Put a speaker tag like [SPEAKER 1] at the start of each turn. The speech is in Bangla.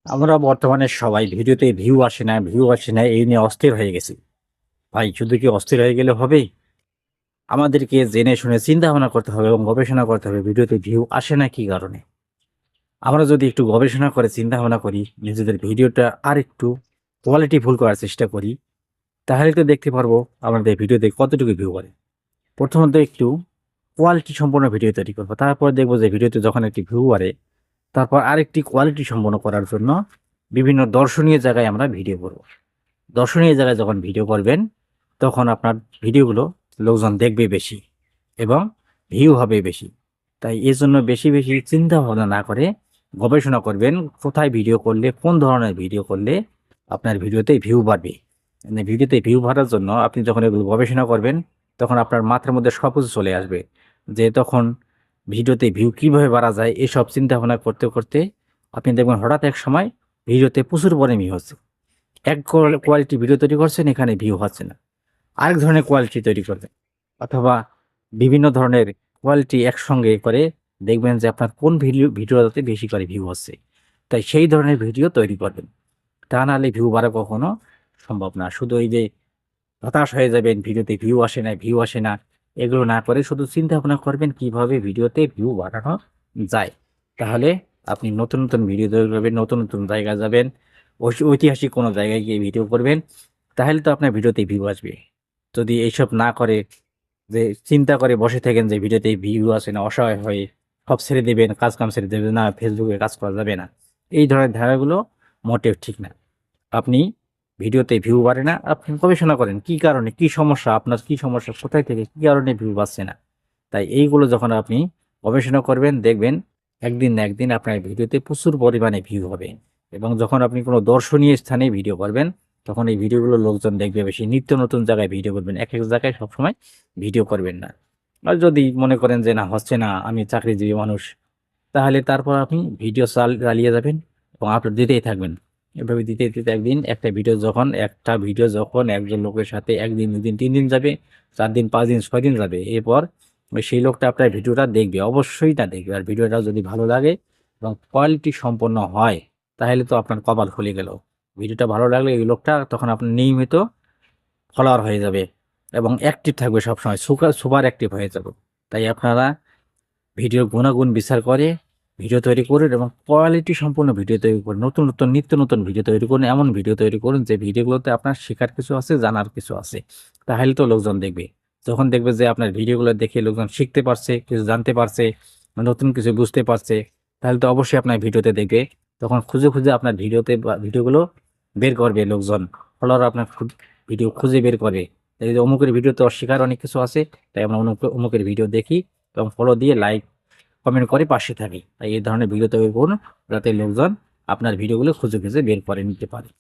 [SPEAKER 1] আমরা বর্তমানে সবাই ভিডিওতে ভিউ আসে না, ভিউ আসে না এই নিয়ে অস্থির হয়ে গেছি। ভাই শুধু কি অস্থির হয়ে গেলে হবে? আমাদেরকে জেনে শুনে চিন্তা ভাবনা করতে হবে এবং গবেষণা করতে হবে ভিডিওতে ভিউ আসে না কি কারণে। আমরা যদি একটু গবেষণা করে চিন্তা ভাবনা করি, নিজেদের ভিডিওটা আরেকটু কোয়ালিটিফুল করার চেষ্টা করি, তাহলে তো দেখতে পারবো আমাদের ভিডিওতে কতটুকু ভিউ করে। প্রথমত একটু কোয়ালিটি সম্পন্ন ভিডিও তৈরি করব। তারপর দেখব যে ভিডিওতে যখন একটি ভিউ বাড়ে, তারপর আরেকটি কোয়ালিটি সম্পন্ন করার জন্য বিভিন্ন দর্শনীয় জায়গায় আমরা ভিডিও করব। দর্শনীয় জায়গায় যখন ভিডিও করবেন, তখন আপনার ভিডিওগুলো লোকজন দেখবে বেশি এবং ভিউ হবে বেশি। তাই এজন্য বেশি, বেশি চিন্তা ভাবনা না করে গবেষণা করবেন, কোথায় ভিডিও করলে, কোন ধরনের ভিডিও করলে আপনার ভিডিওতে ভিউ বাড়বে। মানে ভিডিওতে ভিউ বাড়ার জন্য আপনি যখন এগুলো গবেষণা করবেন, তখন আপনার মাথার মধ্যে সব কিছু চলে আসবে। যে তখন ভিডিওতে ভিউ কিভাবে বাড়া যায়, এসব চিন্তা ভাবনা করতে, করতে আপনি দেখবেন হঠাৎ এক সময় ভিডিওতে প্রচুর পরিমাণে ভিউ হচ্ছে। এক কোয়ালিটি ভিডিও তৈরি করছেন, এখানে ভিউ হচ্ছে না। আরেক ধরনের কোয়ালিটি তৈরি করবেন অথবা বিভিন্ন ধরনের কোয়ালিটি একসঙ্গে করে দেখবেন যে আপনার কোন ভিডিওটাতে বেশি করে ভিউ হচ্ছে। তাই সেই ধরনের ভিডিও তৈরি করবেন। তা নাহলে ভিউ বাড়া কখনো সম্ভব না। শুধু এই যে হতাশ হয়ে যাবেন, ভিডিওতে ভিউ আসে না, ভিউ আসে না, এগুলো না করে শুধু চিন্তা ভাবনা করবেন কিভাবে ভিডিওতে ভিউ বাড়ানো যায়। তাহলে আপনি নতুন, নতুন ভিডিও তৈরি করবেন, নতুন, নতুন জায়গায় যাবেন, ঐতিহাসিক কোনো জায়গায় গিয়ে ভিডিও করবেন। তাহলে তো আপনার ভিডিওতে ভিউ আসবে। যদি এইসব না করে যে চিন্তা করে বসে থাকেন যে ভিডিওতে ভিউ আসে না, অসহায় হয়ে সব ছেড়ে দেবেন, কাজ-কাম ছেড়ে দেবেন, না ফেসবুকে কাজ করা যাবে না। এই ধরনের ধারাগুলো মোটেও ঠিক না। আপনি ভিডিওতে ভিউ বাড়ে না, আপনি গবেষণা করেন কি কারণে, কি সমস্যা, আপনার কি সমস্যা, কোথায় থেকে কি কারণে ভিউ বাড়ছে না। তাই এইগুলো যখন আপনি গবেষণা করবেন, দেখবেন একদিন না একদিন আপনার ভিডিওতে প্রচুর পরিমাণে ভিউ হবে। এবং যখন আপনি কোনো দর্শনীয় স্থানে ভিডিও করবেন, তখন এই ভিডিওগুলো লোকজন দেখবে বেশি। নিত্য নতুন জায়গায় ভিডিও করবেন, এক এক জায়গায় সবসময় ভিডিও করবেন না। আর যদি মনে করেন যে না হচ্ছে না, আমি চাকরিজীবী মানুষ, তাহলে তারপর আপনি ভিডিও চালিয়ে যাবেন এবং আপলোড দিতেই থাকবেন। এভাবে দিতে, দিতে একদিন একটা ভিডিও যখন একজন লোকের সাথে ১ দিন, ২ দিন, ৩ দিন যাবে, ৪ দিন, ৫ দিন, ৬ দিন যাবে। এরপর সেই লোকটা আপনার ভিডিওটা দেখবে, অবশ্যই তা দেখবে। আর ভিডিওটা যদি ভালো লাগে এবং কোয়ালিটি সম্পন্ন হয়, তাহলে তো আপনার কপাল খুলে গেল। ভিডিওটা ভালো লাগলে এই লোকটা তখন আপনার নিয়মিত ফলোয়ার হয়ে যাবে এবং অ্যাক্টিভ থাকবে সবসময়, সুপার অ্যাক্টিভ হয়ে যাবে। তাই আপনারা ভিডিওর গুণাগুণ বিচার করে ভিডিও তৈরি করুন এবং কোয়ালিটি সম্পন্ন ভিডিও তৈরি করুন। নতুন, নতুন নিত্য নতুন ভিডিও তৈরি করুন। এমন ভিডিও তৈরি করুন যে ভিডিওগুলোতে আপনার শেখার কিছু আছে, জানার কিছু আছে। তাহলে তো লোকজন দেখবে। যখন দেখবে যে আপনার ভিডিওগুলো দেখে লোকজন শিখতে পারছে, কিছু জানতে পারছে, নতুন কিছু বুঝতে পারছে, তাহলে তো অবশ্যই আপনার ভিডিওতে দেখবে। তখন খুঁজে, খুঁজে আপনার ভিডিওতে বা ভিডিওগুলো বের করবে লোকজন। ফলোয়াররা আপনার ভিডিও খুঁজে বের করবে। এই যে অমুকের ভিডিওতে শেখার অনেক কিছু আছে, তাই আমরা অমুকের ভিডিও দেখি এবং ফলো দিয়ে লাইক কমেন্ট করে পাশে থাকি। তাই এই ধরনের ভিডিও তৈরি করুন, যাতে লোকজন আপনার ভিডিওগুলো খুঁজে খুঁজে বের করে নিতে পারে।